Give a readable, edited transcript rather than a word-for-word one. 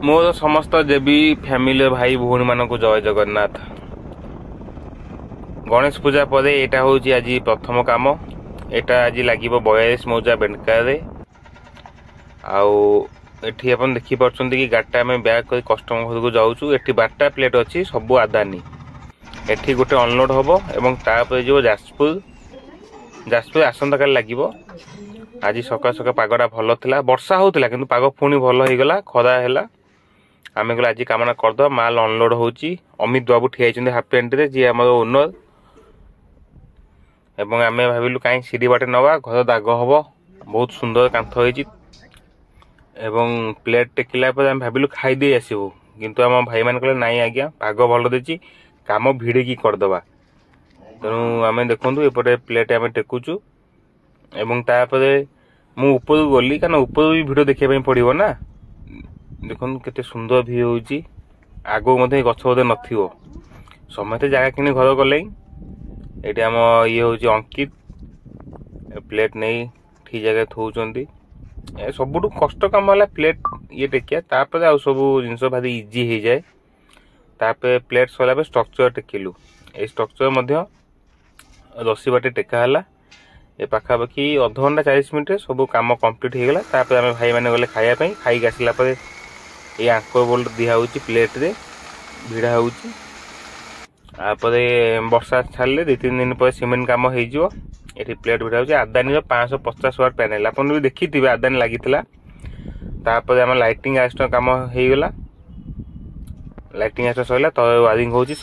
मोर समस्त देवी फैमिली भाई भौणी मान जय जगन्नाथ। गणेश पूजा पर यहाँ हूँ आज प्रथम कम। यहाँ आज लगे 42 मौजा बेंडकार आठी आप देखिपुं कि गाड़ीटा आम ब्याग कर कस्टमर घर को जाऊँ। ये 12टा प्लेट अच्छी सब आदानी। एठी गोटे अनलोड हम और जो जाजपुर जाजपुर आसंता काली लगे। आज सका सका पागटा भल था, वर्षा होता कि पाग पुणी भल हो गला, खरा है। आम कहले आज कामना करद माल अनलोड होची। अमित बाबू ठिया हाफ पेंट रे जी आम ओनर एवं आम भाविलु कहीं सीढ़ी बाटे नवा घर दाग हम। बहुत सुंदर कांथ होती प्लेट टेकिला आम भाविलु खाईदे आसबू किंतु आम भाई मान कहले नाई आज्ञा पाग भल देची काम भिड़िकी करदे। तेणु आम देखु एपटे प्लेट आम टेकुचु एवं तापर मु ऊपर गली क्या ऊपर भी भिड देखा पड़ो ना। देखो केते सुंदर भी होची। आगो मध्य गछ बोधे नथिबो समस्ते जगह किने घर गले। ये आम ये हूँ अंकित प्लेट नहीं ठीक जगह थोचंती। सबुठ कष्ट कम है प्लेट ये टेकिया तापर आ सब जिनस भारी इजी हो जाए। तापर प्लेट सरला स्ट्रक्चर टेकिलु। ये स्ट्रक्चर रसी बाटे टेकाला। ये पाखापाखि अध घंटा 40 मिनट सब कम कंप्लीट हो गला। तापर आम भाई मैंने गले खायापी खाई आसला पर ये आंकर बोल्ट दिया होची प्लेट रे भिड़ा होची। आपर वर्षा छाड़े 2-3 दिन पर सीमेंट कम हो प्लेट भिड़ा होची। आदानी 550 वाट पैनल आप भी देखी थे आदानी लगी। तापर आम लाइटिंग आस्ट कम हो गला। लाइटिंग आस्ट सरला तो वायरिंग होची।